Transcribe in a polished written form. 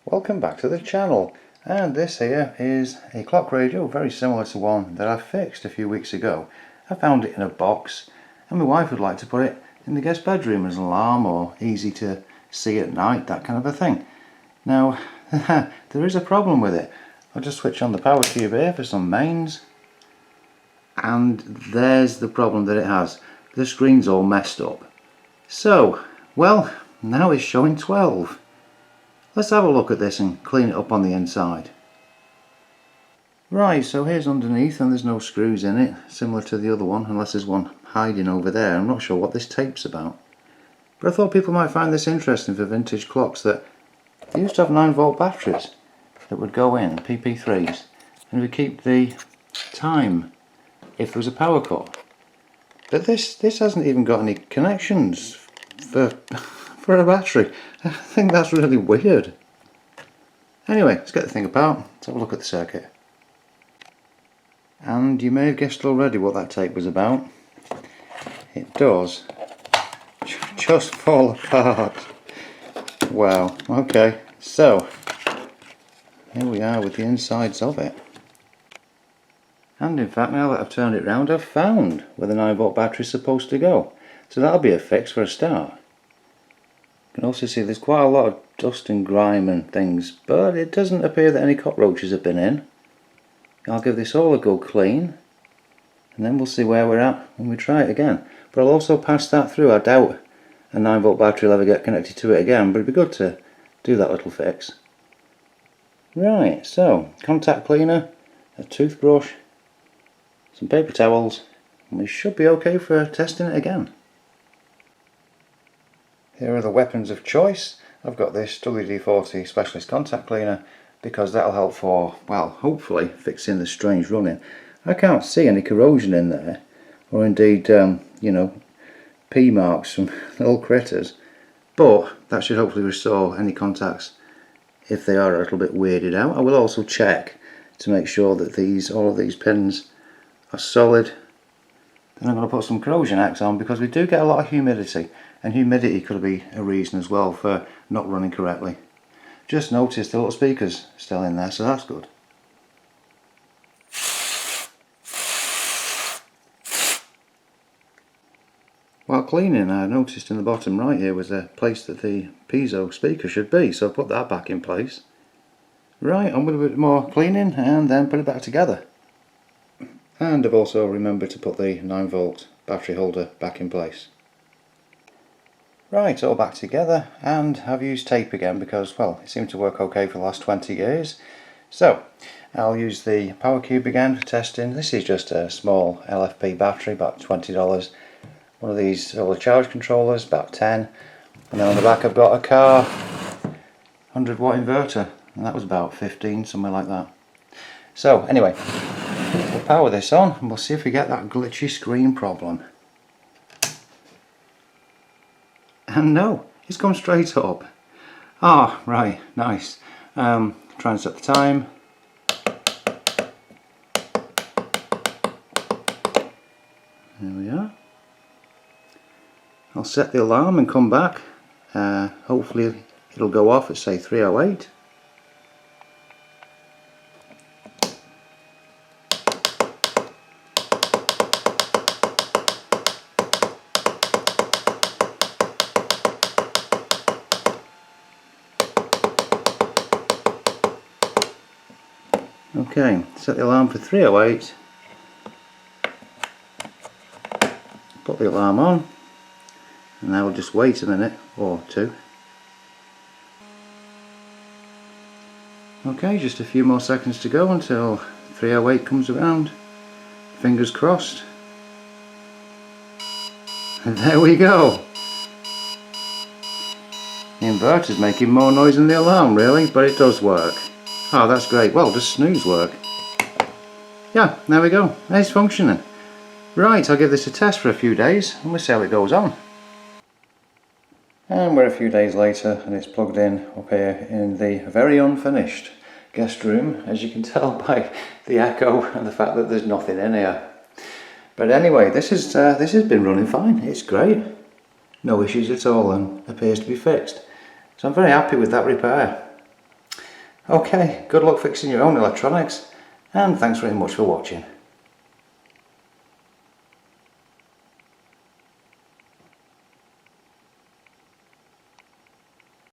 Welcome back to the channel, and this here is a clock radio very similar to one that I fixed a few weeks ago. I found it in a box and my wife would like to put it in the guest bedroom as an alarm or easy to see at night, that kind of a thing. Now there is a problem with it. I'll just switch on the power cube here for some mains, and there's the problem that it has. The screen's all messed up. So, well, now it's showing 12. Let's have a look at this and clean it up on the inside. Right, so here's underneath, and there's no screws in it, similar to the other one, unless there's one hiding over there. I'm not sure what this tape's about. But I thought people might find this interesting for vintage clocks, that they used to have 9-volt batteries that would go in, PP3s, and would keep the time if there was a power cut. But this hasn't even got any connections for a battery. I think that's really weird. Anyway, let's get the thing apart. Let's have a look at the circuit. And you may have guessed already what that tape was about. It does just fall apart. Wow, okay, so here we are with the insides of it. And in fact, now that I've turned it round, I've found where the 9-volt battery is supposed to go. So that'll be a fix for a start. You can also see there's quite a lot of dust and grime and things, but it doesn't appear that any cockroaches have been in. I'll give this all a good clean, and then we'll see where we're at when we try it again. But I'll also pass that through. I doubt a 9-volt battery will ever get connected to it again, but it'd be good to do that little fix. Right, so contact cleaner, a toothbrush, some paper towels, and we should be okay for testing it again. Here are the weapons of choice. I've got this WD-40 Specialist Contact Cleaner because that'll help for, well, hopefully fixing the strange running. I can't see any corrosion in there, or indeed, you know, pea marks from little critters, but that should hopefully restore any contacts if they are a little bit weirded out. I will also check to make sure that all of these pins are solid. Then I'm going to put some corrosion axe on, because we do get a lot of humidity, and humidity could be a reason as well for not running correctly. Just noticed the little speakers still in there, so that's good. While cleaning, I noticed in the bottom right here was a place that the piezo speaker should be, so I put that back in place. Right, on with a bit more cleaning and then put it back together. And I've also remembered to put the 9-volt battery holder back in place. Right, all back together, and I've used tape again because, well, it seemed to work okay for the last 20 years. So, I'll use the power cube again for testing. This is just a small LFP battery, about $20. One of these solar charge controllers, about 10. And then on the back I've got a car 100-watt inverter, and that was about 15, somewhere like that. So, anyway, we'll power this on and we'll see if we get that glitchy screen problem. And no, it's gone straight up. Ah, right, nice. Try and set the time. There we are. I'll set the alarm and come back. Hopefully it'll go off at, say, 3:08. Okay, set the alarm for 3:08. Put the alarm on, and now we'll just wait a minute or two. Okay, just a few more seconds to go until 3:08 comes around. Fingers crossed. And there we go. The inverter's making more noise than the alarm, really, but it does work. Oh, that's great. Well, does snooze work? Yeah, there we go. It's functioning. Right, I'll give this a test for a few days and we'll see how it goes on. And we're a few days later and it's plugged in up here in the very unfinished guest room, as you can tell by the echo and the fact that there's nothing in here. But anyway, this has been running fine. It's great. No issues at all and appears to be fixed. So I'm very happy with that repair. Okay, good luck fixing your own electronics, and thanks very much for watching.